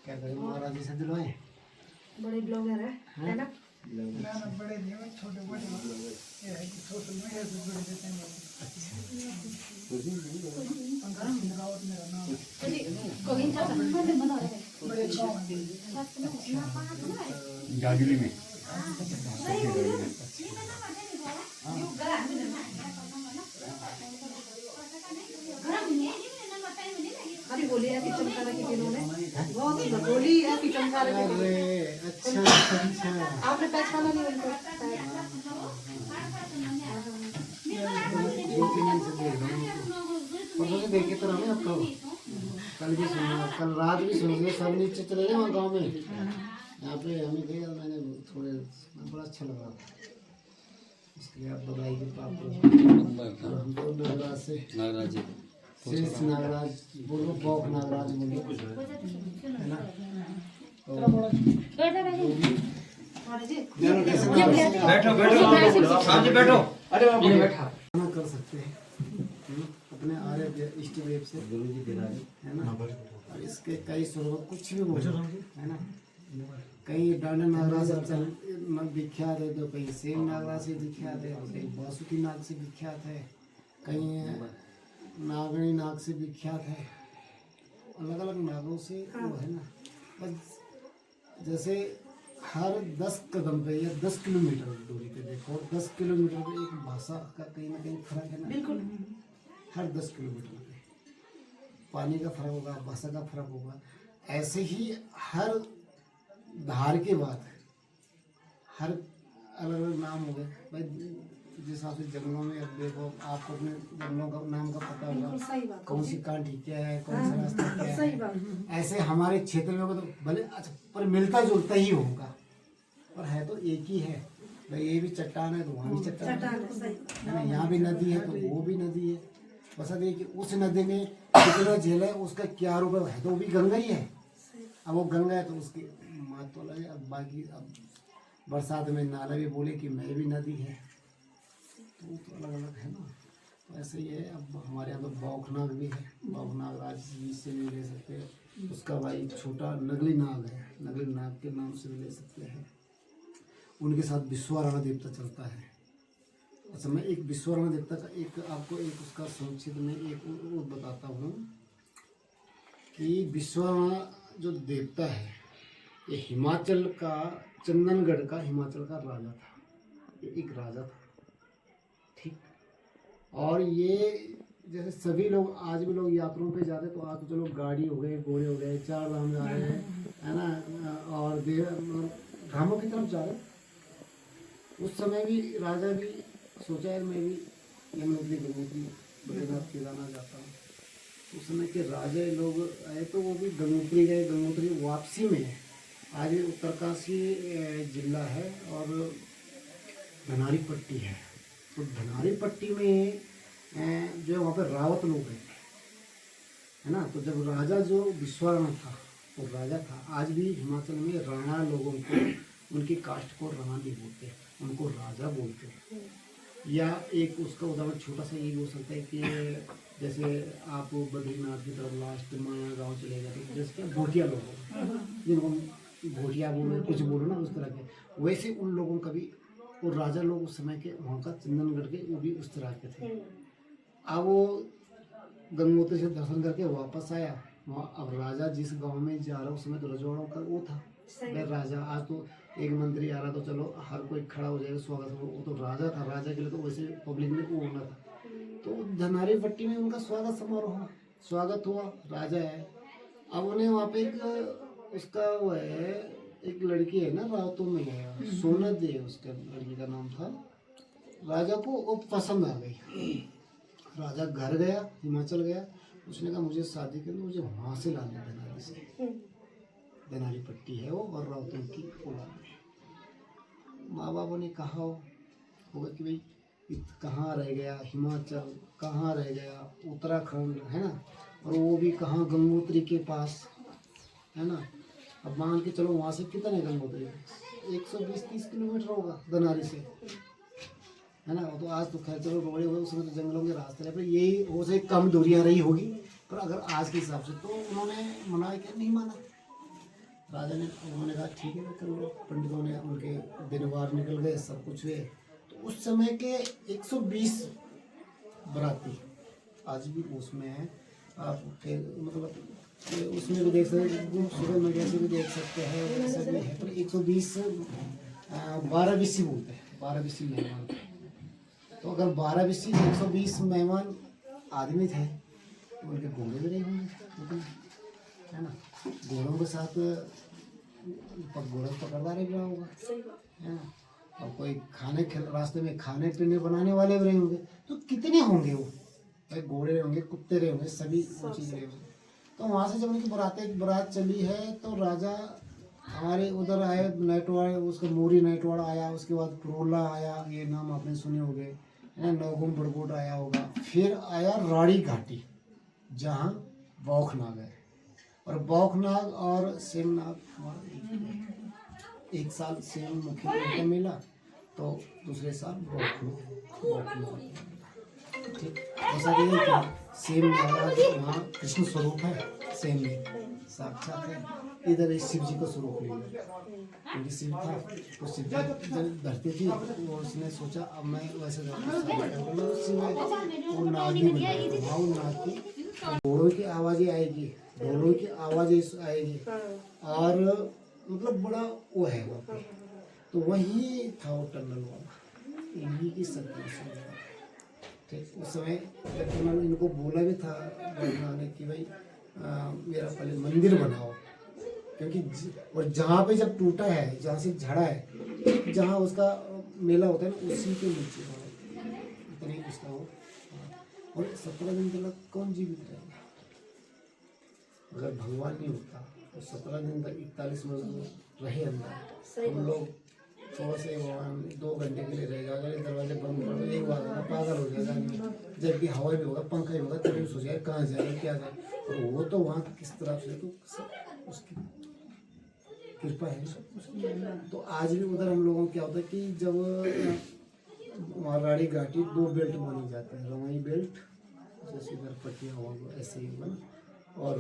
क्या करें महाराज जी से दिलवाए बड़े ब्लॉगर है ना? ना बड़े नहीं छोटे बड़े ये है कि सोशल मीडिया से जुड़े रहते हैं। रावत मेरा नाम बड़े गाजली में अभी बोली है कि चमकारा के दिनों में बहुत ही बोली है कि चमकारा के दिनों में। अच्छा अच्छा आपने पहचाना नहीं उनको? परसों से देखे तो रहे आपको कल भी सुना कल रात भी सुन लिया सब नीचे चले गए वहाँ गाँव में यहाँ पे हमें गए मैंने थोड़े बड़ा अच्छा लगा इसलिए आप बधाई के पाप हम तो नागराज से नागराज जी शेष नागराज बोलो बौक नागराज बोलो है ना बैठो बैठो आप जी बैठो अरे बैठा कर सकते हैं अपने आर्य इष्ट देव से गुरु जी है ना और इसके कई स्वरूप कुछ भी बोलो है ना कई डांड नागराज विख्यात है तो कई सेम नागराज से विख्यात है कई बासुकी नाग से विख्यात है कई नागणी नाग से विख्यात है अलग अलग नागों से वो है ना बस जैसे हर 10 कदम पे या 10 किलोमीटर दूरी पे देखो 10 किलोमीटर पे एक भाषा का कहीं ना कहीं फर्क है ना बिल्कुल हर 10 किलोमीटर पे पानी का फर्क होगा भाषा का फर्क होगा ऐसे ही हर धार के बाद हर अलग अलग नाम हो गए भाई जिस हिसाब से जंगलों में अब देखो आपको अपने जंगलों का नाम का पता होगा कौन सी कांटी क्या है कौन सा रास्ता क्या है ऐसे हमारे क्षेत्र में तो भले अच्छा पर मिलता जुलता ही होगा पर है तो एक ही है भाई ये भी चट्टान है तो वहाँ भी चट्टान है ना यहाँ भी नदी है तो वो भी नदी है बस ये कि उस नदी में कितना झेल है उसका क्या रूप है तो वो भी गंगा ही है अब वो गंगा है तो उसकी महत्व अलग है अब बाकी अब बरसात में नाला भी बोले कि मैं भी नदी है तो अलग अलग है ना तो ऐसे ही है अब हमारे यहाँ तो बौखनाग भी है बौखनाग राज जी से भी ले सकते हैं उसका भाई छोटा नगली नाग है नगली नाग के नाम से भी ले सकते हैं उनके साथ विश्वराणा देवता चलता है अच्छा मैं एक विश्वराणा देवता का एक आपको एक उसका संक्षिप्त में एक वो बताता हूँ कि विश्वराणा जो देवता है ये हिमाचल का चंदनगढ़ का हिमाचल का राजा था ये एक राजा था ठीक और ये जैसे सभी लोग आज भी लोग यात्राओं पे जाते तो आज तो चलो गाड़ी हो गए घोड़े हो गए 4 धाम जा रहे हैं है ना और धामों की तरफ जा रहे उस समय भी राजा भी सोचा है मैं भी यमुनोत्री गंगोत्री बद्रीनाथ केदारनाथ जाता हूँ उस समय के राजा लोग आए तो वो भी गंगोत्री गए गंगोत्री वापसी में आज उत्तरकाशी जिला है और धनारी पट्टी है तो धनारी पट्टी में जो वहाँ पे रावत लोग रहते है ना तो जब राजा जो विश्वराणा था वो राजा था आज भी हिमाचल में राणा लोगों को उनकी कास्ट को राणा नहीं बोलते उनको राजा बोलते हैं या एक उसका उदाहरण छोटा सा ये भी हो सकता है कि जैसे आप बद्रीनाथ की तरफ लास्ट माया गाँव चले जाते जैसे क्या भोटिया लोग जिनको भोटिया बोलो कुछ बोलो ना उस तरह के वैसे उन लोगों का भी और राजा लोग उस समय के वहाँ का चंदनगढ़ के वो भी उस तरह के थे अब वो गंगोत्री से दर्शन करके वापस आया वहाँ अब राजा जिस गांव में जा रहा उस समय तो रजवाड़ों का वो था राजा आज तो एक मंत्री आ रहा तो चलो हर कोई खड़ा हो जाएगा स्वागत हो वो तो राजा था राजा के लिए तो वैसे पब्लिक में वो होना था तो धनारी पट्टी में उनका स्वागत समारोह हुआ स्वागत हुआ राजा है अब उन्हें वहाँ पे एक उसका वो है एक लड़की है ना रातों में है सोना दे उसका लड़की का नाम था राजा को वो पसंद आ गई राजा घर गया हिमाचल गया उसने कहा मुझे शादी करनी मुझे वहाँ से लाना धनारी से धनारी पट्टी है वो और रावतों की औलाद है माँ बापों ने कहा होगा कि भाई कहाँ रह गया हिमाचल कहाँ रह गया उत्तराखंड है ना और वो भी कहाँ गंगोत्री के पास है ना अब मान के चलो वहाँ से कितने गंगोत्री 120-30 किलोमीटर होगा धनारी से है ना। वो तो आज तो खैर चलो बड़े हुए, उसमें तो जंगलों के रास्ते रहे, पर यही हो से कम दूरियां रही होगी। पर अगर आज के हिसाब से तो उन्होंने मना किया, नहीं माना राजा ने। उन्होंने कहा ठीक है कर लो। पंडितों ने उनके दिन वार निकल गए, सब कुछ हुए। तो उस समय के 120 बराती आज भी उसमें है। आप फिर मतलब उसमें भी देख सकते हैं, सुबह में जैसे भी देख सकते हैं, वैसे भी है। पर 120 12 बिस्सी बोलते हैं, 12 बिस्सी मेहमान। तो अगर 12 बिस्सी 120 मेहमान आदमी थे तो उनके घोड़े भी रहे होंगे, है ना। घोड़ों के साथ घोड़ा पकड़ता रह होगा, है ना। और कोई खाने रास्ते में खाने पीने बनाने वाले भी रहे होंगे। तो कितने होंगे वो, भाई घोड़े रहे होंगे, कुत्ते रहे होंगे, सभी वो चीज़ रहे होंगे। तो वहाँ से जब उनकी बारात चली है तो राजा हमारे उधर आए, नाइटवाड़, उसका मोरी नाइटवाड़ आया, उसके बाद पुरोला आया, ये नाम आपने सुने होंगे, नौगुम बड़कोट आया होगा। फिर आया राड़ी घाटी जहाँ बौखनाग है। और बौखनाग और सेमनाग एक साल सेम मुख्य मिला, तो दूसरे साल बौखनाग। ठीक, ऐसा नहीं है कि सेम महाराज वहाँ कृष्ण स्वरूप है, सेम में साक्षात है। इधर इस शिव जी को स्वरूप ले लिया, क्योंकि शिव था तो शिव जी जब धरती थी वो उसने सोचा अब मैं वैसे वो नाग भी बना, वहाँ वो नाग की घोड़ों की आवाज़ें आएगी, ढोलों की आवाज़ें आएगी, और मतलब बड़ा वो है वहाँ पे। तो वही था वो टनल वाला, इन्हीं की शक्ति। ठीक, उस समय उन्होंने इनको बोला भी था ने कि भाई मेरा पहले मंदिर बनाओ, क्योंकि और जहाँ पे जब टूटा है, जहाँ से झड़ा है, जहाँ उसका मेला होता है ना, उसी के नीचे इतने उसका वो। और 17 दिन तक कौन जीवित रहेगा? अगर भगवान नहीं होता तो 17 दिन तक 41 मजदूर रहे अंदर। हम लोग थोड़ा से भगवान 2 घंटे के लिए रहेगा, अगर दरवाजे बंद कर दो एक बार होगा, पागल हो जाएगा आदमी। जबकि हवा भी होगा, पंखा भी होगा, तभी सोच जाए कहाँ जाए क्या जाए। और वो तो वहाँ किस तरह से, तो उसकी कृपा है सब। तो आज भी उधर हम लोगों को क्या होता है कि जब वहाँ राड़ी घाटी 2 बेल्ट बनी जाते हैं, रवाई बेल्ट जैसे इधर पट्टियाँ हुआ ऐसे ही बना, और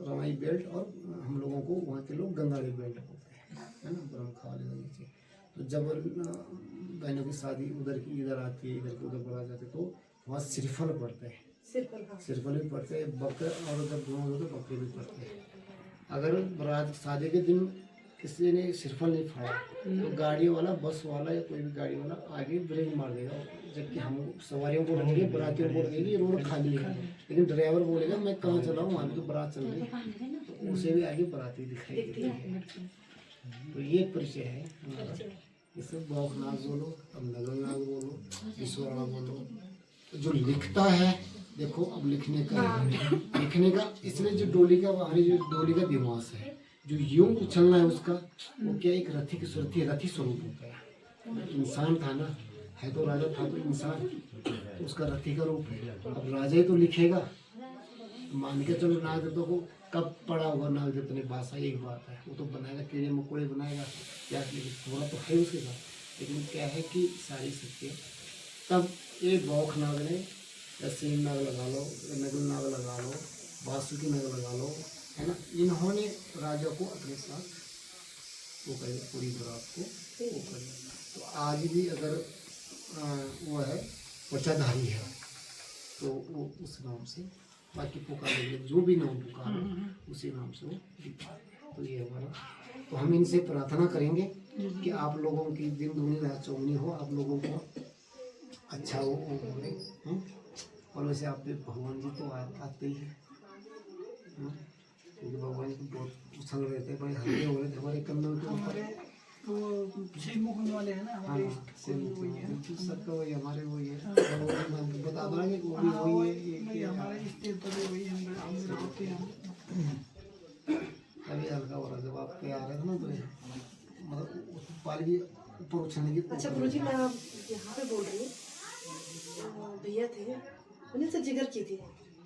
रवाई बेल्ट, और हम लोगों को वहाँ के लोग गंगाड़ी बेल्ट बोलते हैं, है ना, ब्रह्मखा वाले नीचे। तो जब बहनों की शादी उधर की इधर आती है, इधर की उधर बढ़ा जाते, तो वहाँ सिरफल पड़ते हैं, सिरफल भी पड़ते हैं, बकर, और जब दोनों होते तो बकरे भी पड़ते हैं। अगर बारात शादी के दिन किसी ने सिरफल नहीं फाड़ा तो गाड़ी वाला, बस वाला या कोई भी गाड़ी वाला आगे ब्रेक मार देगा, जबकि हम सवारियों को रखेंगे, बरातियों को रखेंगे, रोड खाली है, लेकिन ड्राइवर बोलेगा मैं कहाँ चलाऊँ, वहाँ तो बारात चल रही है, तो उसे भी आगे बराती दिखाई देती है। तो ये परिचय है हमारा। इसे बौखनाग बोलो, अब नगलनाग बोलो, विश्वनाग बोलो। जो लिखता है देखो, अब लिखने का इसलिए जो डोली का, हमारी जो डोली का दिमाग है, जो यूं उछलना है उसका, वो क्या एक रथी की रथी स्वरूप होता है। इंसान था ना, है तो राजा था तो इंसान, तो उसका रथी का रूप है। अब राजा ही तो लिखेगा, मान के चलो नागदेवता को कब पड़ा होगा, नागदेवता ने भाषा एक बात है, वो तो बनाएगा, कीड़े मकोड़े बनाएगा, क्या थोड़ा तो है उसके साथ, लेकिन क्या है कि सारी सत्य। तब ये बौखनाग ने, या सेम नाग लगा लो, नगल नाग लगा लो, वासुकी नाग लगा लो, है ना, इन्होंने राजा को अपने साथ वो करे, पूरी बारात को वो करे। तो आज भी अगर वो है वचाधारी है तो वो उस नाम से बाकी पुकारेंगे, जो भी नाम पुकारो उसी नाम से वो दिखा। तो ये हमारा, तो हम इनसे प्रार्थना करेंगे कि आप लोगों की दिन दूनी रात चौगुनी हो, आप लोगों को अच्छा हो बोले। और वैसे आप भगवान जी तो आते ही हैं, क्योंकि भगवान जी तो बहुत उछल रहे थे, बड़े हल्के हो रहे थे हमारे कंधों के ऊपर। वो शिव मुकुंद वाले हैं ना हमारे, सबका वही हमारे वही है, बता दो कि वो भी वही है, हमारे इस देवता भी वही हम होते हैं। अभी हल्का हो रहा जब आप पे आ रहे थे ना, तो मतलब पालकी ऊपर उछलने की। अच्छा गुरुजी, मैं यहाँ पे बोल रही हूँ, भैया थे, मैंने से जिगर की थी,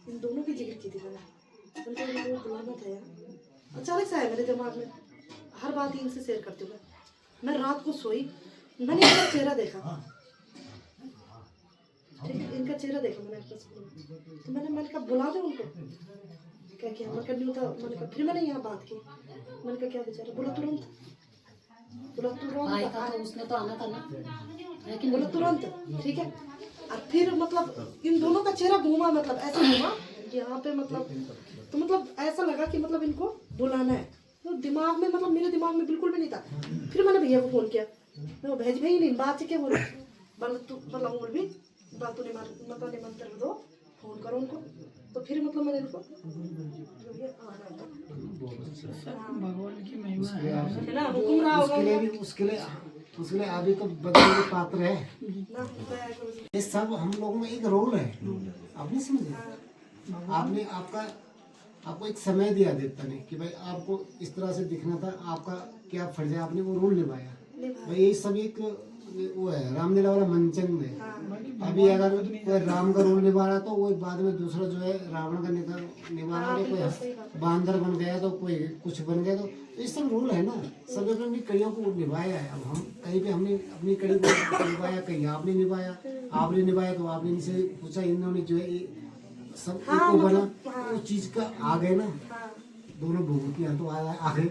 इन दोनों की जिगर की थी मैंने, उनको बुलाना था यार, अचानक से आया मेरे दिमाग में, हर बात इनसे शेयर करती हूँ मैं रात को सोई, मैंने इनका चेहरा देखा, ठीक है, इनका चेहरा देखा मैंने आपका स्कूल में, तो मैंने कहा बुला दे उनको, क्या किया मैं करनी होता, मैंने कहा फिर मैंने यहाँ बात की, मैंने कहा क्या बेचारा, बोला तुरंत भाई का तो उसने तो आना था ना, लेकिन बोला तुरंत, ठीक है। और फिर मतलब इन दोनों का चेहरा घूमा, मतलब ऐसा घूमा यहाँ पे, मतलब तो मतलब ऐसा लगा कि मतलब इनको बुलाना है, तो दिमाग में मतलब मेरे दिमाग में बिल्कुल भी नहीं था। फिर मैंने भैया को फोन किया, मैं भेज भाई नहीं बात क्या बोल बोला उम्र भी बात तो नहीं मन कर दो, फोन करो उनको। तो फिर मतलब मैंने इनको भगवान की महिमा है। है ना, हुक्म रहा होगा उसके लिए अभी तो बदलने के पात्र है। ना, दया करो जी। ये सब हम लोगों में एक रोल है, आप नहीं समझे। आपने आपको एक समय दिया देवता ने कि भाई आपको इस तरह से दिखना था, आपका क्या फर्ज है, आपने वो रोल निभाया। भाई ये सब एक वो है रामलीला वाला मंचन है। अभी अगर कोई राम का रोल निभा रहा है तो वो बाद में दूसरा जो है रावण का निभा रहा है, कोई बांदर बन गया तो कोई कुछ बन गया, तो ये सब रोल है ना, सब अपनी कड़ियों को निभाया है। अब हम कहीं पे हमने अपनी कड़ी को निभाया, कहीं आपने निभाया, आपने निभाया तो आपने इनसे पूछा, इन्होंने जो है सब को बना, वो चीज का आ गए ना, दोनों भूतियाँ तो आ गए,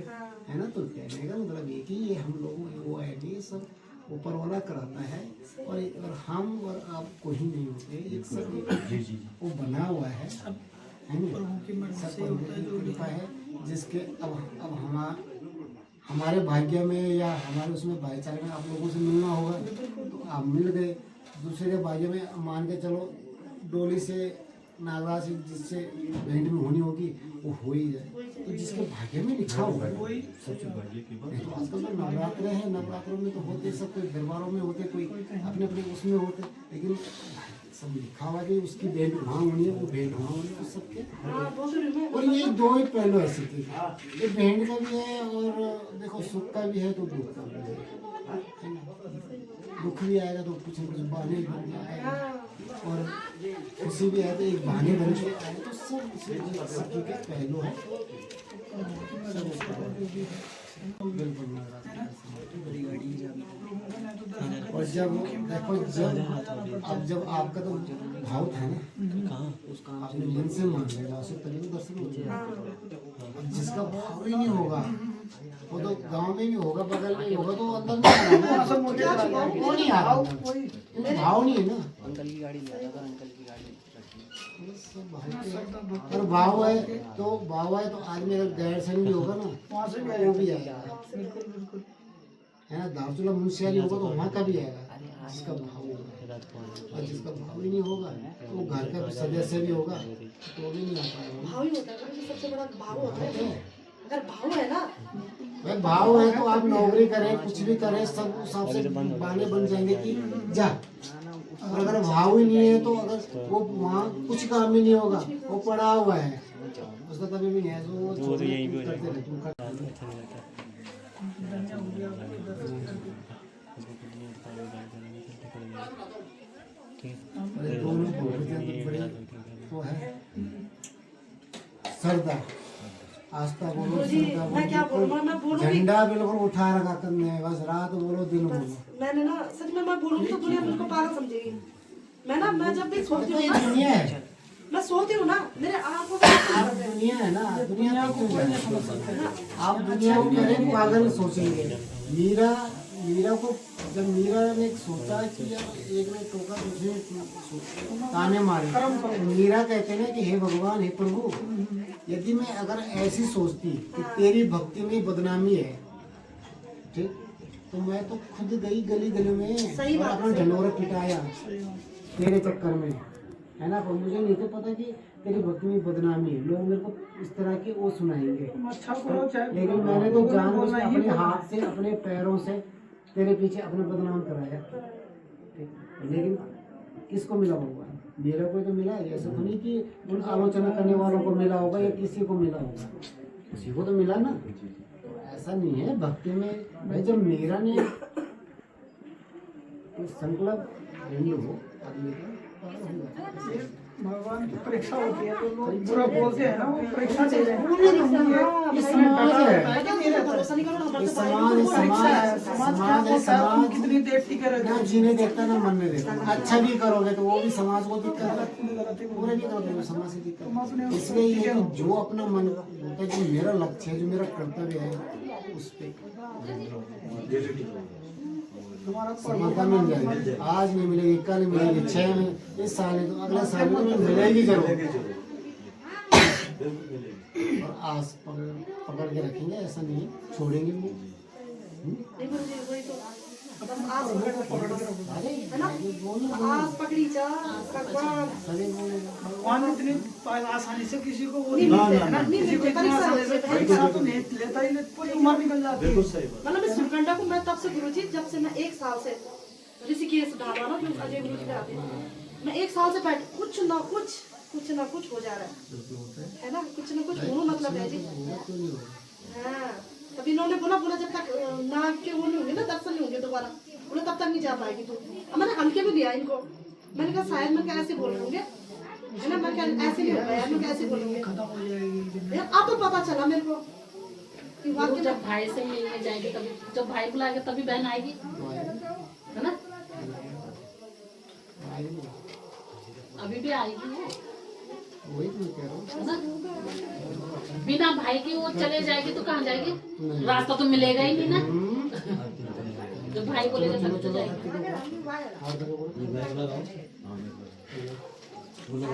है ना। तो कहने का मतलब ये कि ये हम लोग वो है कि सब ऊपर वाला कराता है, और हम और आप कोई नहीं होते, एक सब वो बना हुआ है ना, सब प्रभु की कृपा है, जिसके अब हमारे भाग्य में या हमारे उसमें भाईचारे में आप लोगों से मिलना होगा, तो आप मिल गए। दूसरे के भाग्य में मान के चलो डोली से नागराज से जिससे भेंट में होनी होगी वो हो ही जाए, तो जिसके भाग्य में लिखा हुआ है नहीं तो आजकल तो नवरात्र है, नवरात्रों में तो होते सब, कोई दरबारों में होते, कोई अपने अपने उसमें होते, लेकिन सब लिखा हुआ कि उसकी भेंट वहाँ होनी है, वो भेंट वहाँ होनी है, सबके। और ये दो ही पहलू ऐसे थे, ये भेंट का भी है और देखो सुख का भी है तो दुख का भी है ना। दुख भी आएगा तो कुछ न कुछ बहाने बन आएगा, और खुशी भी है तो एक बहाने बन के आए, तो सब के पहलू है। बिल्कुल। और जब देखो जब आपका तो भाव था ना, आपने मन से मान लेगा उसे, तभी तो दर्शन होगा। जिसका भाव ही नहीं होगा वो तो गांव में भी होगा, बगल में भी होगा, तो अंदर नहीं आएगा, वो नहीं आएगा, भाव नहीं है ना। अंकल की गाड़ी ले आता, अंकल की गाड़ी और भाव है तो आदमी अगर गैर संग भी होगा ना वो भी आएगा, है ना। दावचूला मुंशियारी होगा तो वहाँ का भी आएगा, जिसका भाव होगा, और जिसका भाव ही नहीं होगा तो वो घर का सदस्य भी होगा तो भी नहीं आ पाएगा। भाव ही होता है ना, सबसे बड़ा भाव होता है। अगर भाव है ना, भाई भाव है तो आप नौकरी करें, कुछ भी करें, सब उस हिसाब से बहाने बन जाएंगे कि जा। और अगर भाव ही नहीं है तो अगर वो वहाँ कुछ काम ही नहीं होगा, वो पड़ा हुआ है, उसका कभी भी नहीं है, वो तो यही भी करते रहते। दोनों बड़ी वो है सरदार, आस्था बोलो, सरदा मैं क्या बोलूँ, मैं बोलूँ झंडा बिल्कुल उठा रखा करने है, बस रात बोलो दिन बोलो। मैंने ना सच में मैं बोलूँगी तो दुनिया मुझको पागल समझेगी। मैं जब भी सोती हूँ ना, दुनिया है, मैं सोती हूँ ना, मेरे आँखों से आप दुनिया है ना, दुनिया को क्यों जाने समझ, आप दुनिया को करें पागल सोचेंगे। मीरा को जब मीरा ने सोचा कि एक ने टोका दूसरे ने ताने मारे, मीरा कहते हैं कि हे भगवान, हे प्रभु, यदि मैं अगर ऐसी सोचती कि तेरी भक्ति में बदनामी है, ठीक, तो मैं तो खुद गई गली गली में और अपना ढंडोरा पिटाया तेरे चक्कर में, है ना। पर मुझे नहीं तो पता कि तेरी भक्ति में बदनामी है, लोग मेरे को इस तरह के वो सुनाएंगे, लेकिन मैंने तो जानबूझ के अपने हाथ से अपने पैरों से तेरे पीछे अपने बदनाम कराया, लेकिन किसको मिला भगवान? मेरे को तो मिला है, ऐसा तो नहीं कि उन आलोचना करने वालों को मिला होगा या किसी को मिला होगा, किसी को तो मिला ना। तो ऐसा नहीं है भक्ति में। भाई जब मेरा ने संकल्प हिंदू हो आदमी का ये भगवान की परीक्षा होती है, तो लोग बुरा बोलते हैं ना, वो परीक्षा दे रहे हैं। ये समाज है, भरोसा नहीं करो ना, हमारे ये तो भाई समाज है, परीक्षा है, समाज समाज क्या बोलता है, तुम समाज कितनी देर टिके रहते ना हो। जीने देता ना मरने देता। अच्छा भी करोगे तो वो भी समाज को दिक्कत है, गलती पूरे नहीं करोगे तो समाज से दिक्कत तुम अपने है। इसलिए ये है कि जो अपना मन होता है, जो मेरा लक्ष्य है, जो मेरा कर्तव्य है, उस पे तुम्हारा समानता मिल जाएगी। आज नहीं मिलेगी, कल मिलेगी, 6 में, इस साल नहीं तो अगले साल में मिलेगी जरूर। और आस पकड़ के रखेंगे, ऐसा नहीं है, छोड़ेंगे नहीं। नहीं मुझे वही तो बस आस अरे है ना, आस पकड़ी जा भगवान सभी बोलेंगे भगवान इतनी आसानी से किसी को वो नहीं नहीं मिलते मिलते हैं ना, ना, नहीं किसी को मिलते, इतनी परीक्षा आसानी से होती है, परीक्षा तो नहीं लेता ही नहीं, पूरी उम्र निकल जाती है। मतलब इस सुरकंडा को मैं तब से गुरुजी, जब से मैं 1 साल से ऋषिकेश ढाबा ना जो अजय गुरुजी का आते हैं, मैं 1 साल से बैठ कुछ ना कुछ हो जा रहा है ना, कुछ ना कुछ होना मतलब है जी। हाँ, तब इन्होंने बोला जब तक नाग के वो नहीं होंगे ना, दर्शन नहीं होंगे दोबारा, बोले तब तक नहीं जा पाएगी तू। अब मैंने हल्के में दिया इनको, मैंने कहा शायद मैं कैसे बोल रहे होंगे, है ना, मैं क्या ऐसे नहीं होगा यार, मैं कैसे बोलूंगी यार। अब तो पता चला मेरे को कि वो वाकई जब भाई से मिलने जाएगी तभी, जब भाई बुलाएगा तभी बहन आएगी, है ना। अभी भी आएगी वो, वही तो मैं कह रहा हूँ। है ना। बिना भाई की वो चले जाएगी तो कहाँ जाएगी, रास्ता तो मिलेगा ही नहीं ना। जब भाई बोलेगा तभी तो जाएगी। हर जगह बोलो।